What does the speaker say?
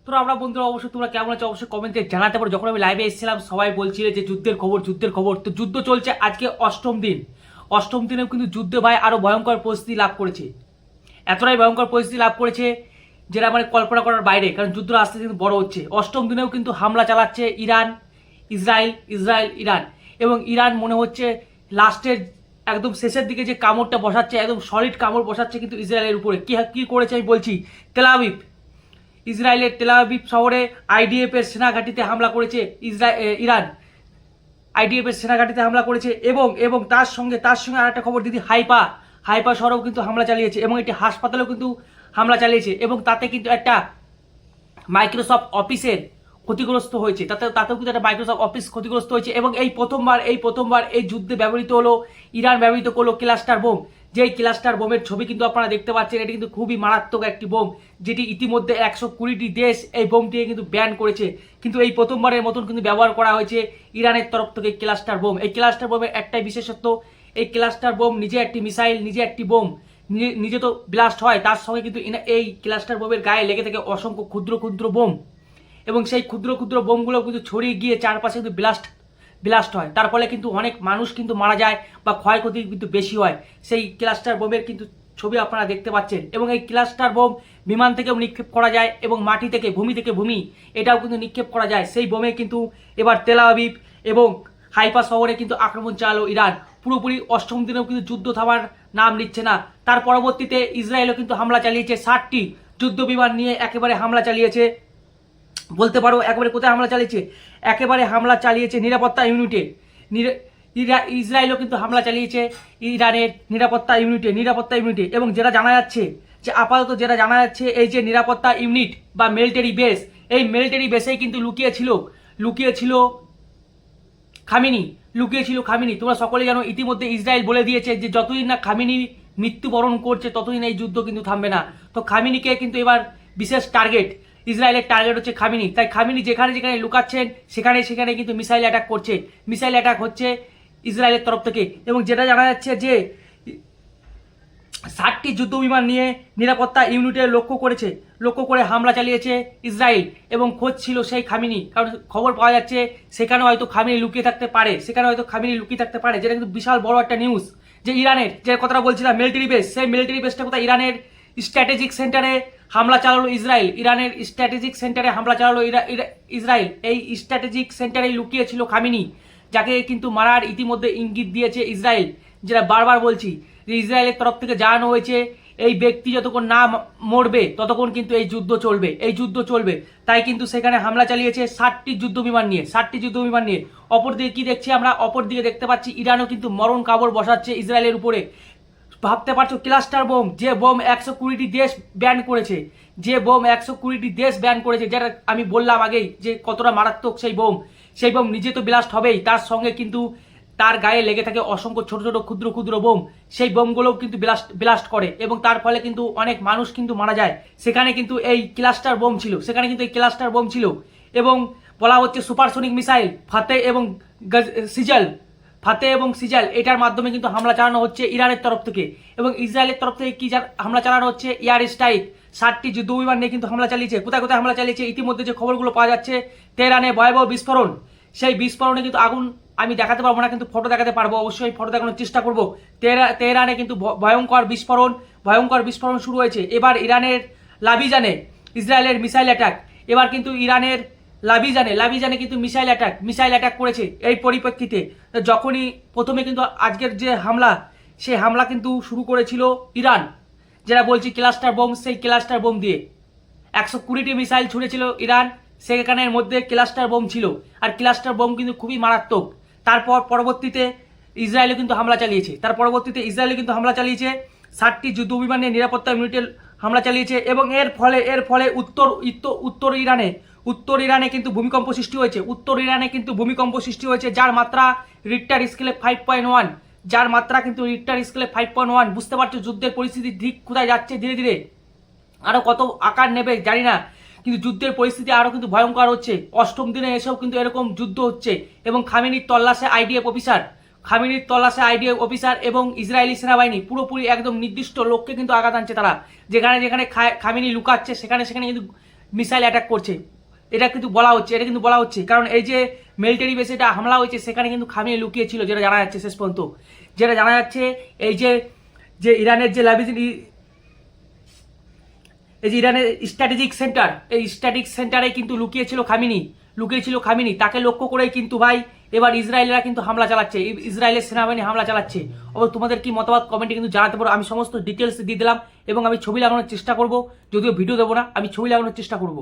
তো আমরা বন্ধুরা অবশ্যই তোমরা কেমন আছো অবশ্যই কমেন্টে জানাতে পারো। যখন আমি লাইভে এসেছিলাম সবাই বলছিল যে যুদ্ধের খবর। তো যুদ্ধ চলছে আজকে অষ্টম দিনেও কিন্তু যুদ্ধ ভাই আরো ভয়ঙ্কর পরিস্থিতি লাভ করেছে। এতটাই ভয়ঙ্কর পরিস্থিতি লাভ করেছে যেটা মানে কল্পনা করার বাইরে, কারণ যুদ্ধ আস্তে কিন্তু বড় হচ্ছে। অষ্টম দিনেও কিন্তু হামলা চালাচ্ছে ইসরায়েল ইরান, এবং ইরান মনে হচ্ছে লাস্টের একদম শেষের দিকে যে কামড়টা বসাচ্ছে, একদম সলিড কামড় বসাচ্ছে কিন্তু ইসরায়েলের উপরে। কি করেছে আমি বলছি। ইসরায়েলের তেলাবিব শহরে আইডিএফ এর সেনাঘাঁটিতে হামলা করেছে ইরান। আইডিএফ এর সেনাঘাঁটিতে হামলা করেছে এবং তার সঙ্গে আর একটা খবর দিদি, হাইপা শহরেও কিন্তু হামলা চালিয়েছে, এবং একটি হাসপাতালেও কিন্তু হামলা চালিয়েছে, এবং তাতে কিন্তু একটা মাইক্রোসফট অফিসের ক্ষতিগ্রস্ত হয়েছে। তাতেও কিন্তু একটা মাইক্রোসফট অফিস ক্ষতিগ্রস্ত হয়েছে। এবং এই প্রথমবার এই যুদ্ধে ব্যবহৃত হলো, ইরান ব্যবহৃত করলো ক্লাস্টার বোম। যেই ক্লাস্টার বোমের ছবি কিন্তু আপনারা দেখতে পাচ্ছেন, এটি কিন্তু খুবই মারাত্মক একটি বোম, যেটি ইতিমধ্যে 120টি দেশ এই বোমটিকে কিন্তু ব্যান করেছে। কিন্তু এই প্রথমবারের মতন কিন্তু ব্যবহার করা হয়েছে ইরানের তরফ থেকে ক্লাস্টার বোম। এই ক্লাস্টার বোমের একটাই বিশেষত্ব, এই ক্লাস্টার বোম নিজে একটি মিসাইল, নিজে একটি বোম, নিজে তো ব্লাস্ট হয়, তার সঙ্গে কিন্তু এই ক্লাস্টার বোমের গায়ে লেগে থাকে অসংখ্য ক্ষুদ্র বোম, এবং সেই ক্ষুদ্র বোমগুলো কিন্তু ছড়িয়ে গিয়ে চারপাশে কিন্তু ব্লাস্ট হয়। তার ফলে কিন্তু অনেক মানুষ কিন্তু মারা যায় বা ক্ষয়ক্ষতি কিন্তু বেশি হয়। সেই ক্লাস্টার বোমের কিন্তু ছবি আপনারা দেখতে পাচ্ছেন। এবং এই ক্লাস্টার বোম বিমান থেকেও নিক্ষেপ করা যায়, এবং মাটি থেকে ভূমি এটাও কিন্তু নিক্ষেপ করা যায়। সেই বোমে কিন্তু এবার তেল আবিব এবং হাইফা শহরে কিন্তু আক্রমণ চালালো ইরান। পুরোপুরি অষ্টম দিনেও কিন্তু যুদ্ধ থামার নাম নিচ্ছে না। তার পরবর্তীতে ইসরায়েলও কিন্তু হামলা চালিয়েছে, 60টি যুদ্ধ বিমান নিয়ে একেবারে হামলা চালিয়েছে। বলতে পারো একেবারে কোথায় হামলা চালিয়েছে, একেবারে হামলা চালিয়েছে নিরাপত্তা ইউনিটে। ইসরায়েলও কিন্তু হামলা চালিয়েছে ইরানের নিরাপত্তা ইউনিটে। এবং যেটা জানা যাচ্ছে যে আপাতত যেটা জানা যাচ্ছে, এই যে নিরাপত্তা ইউনিট বা মিলিটারি বেস, এই মিলিটারি বেসেই কিন্তু লুকিয়েছিল খামিনি। তোমরা সকলে জানো ইতিমধ্যে ইসরায়েল বলে দিয়েছে যে যতদিন না খামিনি মৃত্যুবরণ করছে ততদিন এই যুদ্ধ কিন্তু থামবে না। তো খামিনিকে কিন্তু এবার বিশেষ টার্গেট, ইসরায়েলের টার্গেট হচ্ছে খামিনি। তাই খামিনি যেখানে লুকাচ্ছেন সেখানে কিন্তু মিসাইল অ্যাটাক হচ্ছে ইসরায়েলের তরফ থেকে। এবং যেটা জানা যাচ্ছে যে 60টি যুদ্ধ বিমান নিয়ে নিরাপত্তা ইউনিটে লক্ষ্য করে হামলা চালিয়েছে ইসরায়েল, এবং খোঁজ ছিল সেই খামিনি। কারণ খবর পাওয়া যাচ্ছে সেখানে হয়তো খামিনি লুকিয়ে থাকতে পারে, যেটা কিন্তু বিশাল বড় একটা নিউজ। যে ইরানের যে কথাটা বলছিলাম মিলিটারি বেস, সেই মিলিটারি বেসটা কোথায়, ইরানের স্ট্র্যাটেজিক সেন্টারে হামলা চালালো ইসরায়েল। এই স্ট্র্যাটেজিক সেন্টারে লুকিয়েছিল খামিনি, যাকে কিন্তু মারার ইতিমধ্যে ইঙ্গিত দিয়েছে ইসরায়েল। যেটা বারবার বলছি যে ইসরায়েলের তরফ থেকে জানানো হয়েছে এই ব্যক্তি যতক্ষণ না মরবে ততক্ষণ কিন্তু এই যুদ্ধ চলবে। তাই কিন্তু সেখানে হামলা চালিয়েছে 60টি যুদ্ধ বিমান নিয়ে। অপরদিকে কি দেখছি আমরা, অপরদিকে দেখতে পাচ্ছি ইরানও কিন্তু মরণ কাবড় বসাচ্ছে ইসরায়েলের উপরে। ভাবতে পারছো ক্লাস্টার বোম, যে বোম 120টি দেশ ব্যান করেছে, যেটা আমি বললাম আগেই যে কতটা মারাত্মক সেই বোম নিজে তো ব্লাস্ট হবেই, তার সঙ্গে কিন্তু তার গায়ে লেগে থাকে অসংখ্য ছোট ক্ষুদ্র বোম। সেই বোমগুলোও কিন্তু ব্লাস্ট করে, এবং তার ফলে কিন্তু অনেক মানুষ কিন্তু মারা যায়। সেখানে কিন্তু এই ক্লাস্টার বোম ছিল। এবং বলা হচ্ছে সুপারসোনিক মিসাইল ফাতে এবং সিজাল এটার মাধ্যমে কিন্তু হামলা চালানো হচ্ছে ইরানের তরফ থেকে। এবং ইসরায়েলের তরফ থেকে কি হামলা চালানো হচ্ছে, এয়ার স্ট্রাইক। 60টি যুদ্ধ বিমান নিয়ে কিন্তু হামলা চালিয়েছে। কোথায় হামলা চালিয়েছে, ইতিমধ্যে যে খবরগুলো পাওয়া যাচ্ছে, তেহরানে ভয়াবহ বিস্ফোরণ। সেই বিস্ফোরণে কিন্তু আগুন আমি দেখাতে পারবো না, কিন্তু ফটো দেখাতে পারবো, অবশ্যই ফটো দেখানোর চেষ্টা করবো। তেহরানে কিন্তু ভয়ঙ্কর বিস্ফোরণ শুরু হয়েছে। এবার ইরানের লাবিজানে ইসরায়েলের মিসাইল অ্যাটাক। এবার কিন্তু ইরানের লাবিজানে কিন্তু মিসাইল অ্যাটাক করেছে। এই পরিপ্রেক্ষিতে যখনই প্রথমে কিন্তু আজকের যে হামলা, সেই হামলা কিন্তু শুরু করেছিল ইরান, যেটা বলছি ক্লাস্টার বোম, সেই ক্লাস্টার বোম দিয়ে 120টি মিসাইল ছুড়েছিল ইরান, সেখানের মধ্যে ক্লাস্টার বোম ছিল। আর ক্লাস্টার বোম কিন্তু খুবই মারাত্মক। তারপর পরবর্তীতে ইসরায়েলও কিন্তু হামলা চালিয়েছে। 60টি যুদ্ধ বিমানের নিরাপত্তা ইউনিটে হামলা চালিয়েছে। এবং এর ফলে উত্তর ইরানে কিন্তু ভূমিকম্প সৃষ্টি হয়েছে, যার মাত্রা রিক্টার স্কেলে 5.1। বুঝতে পারছো যুদ্ধের পরিস্থিতি দিক কোথায় যাচ্ছে, ধীরে ধীরে আরো কত আকার নেবে জানি না, কিন্তু যুদ্ধের পরিস্থিতি আরো কিন্তু ভয়ঙ্কর হচ্ছে। অষ্টম দিনে এসেও কিন্তু এরকম যুদ্ধ হচ্ছে। এবং খামিনির তল্লাশে আইডিএফ অফিসার এবং ইসরায়েলি সেনাবাহিনী পুরোপুরি একদম নির্দিষ্ট লোককে কিন্তু আঘাত আনছে। তারা যেখানে খামিনি লুকাচ্ছে সেখানে কিন্তু মিসাইল অ্যাটাক করছে। এটা কিন্তু বলা হচ্ছে কারণ এই যে মিলিটারি বেসে এটা হামলা হয়েছে সেখানে কিন্তু খামিনি লুকিয়ে ছিল, যেটা জানা যাচ্ছে শেষ পর্যন্ত। যেটা জানা যাচ্ছে এই যে ইরানের যে এই যে ইরানের স্ট্র্যাটেজিক সেন্টার, এই স্ট্র্যাটেজিক সেন্টারে কিন্তু লুকিয়েছিল খামিনি। তাকে লক্ষ্য করেই কিন্তু ভাই এবার ইসরায়েলরা কিন্তু হামলা চালাচ্ছে, ইসরায়েলের সেনাবাহিনী হামলা চালাচ্ছে। অবশ্য তোমাদের কি মতামত কমেন্টে কিন্তু জানাতে পারো। আমি সমস্ত ডিটেলস দিয়ে দিলাম এবং আমি ছবি লাগানোর চেষ্টা করব, যদিও ভিডিও দেবো না, আমি ছবি লাগানোর চেষ্টা করব।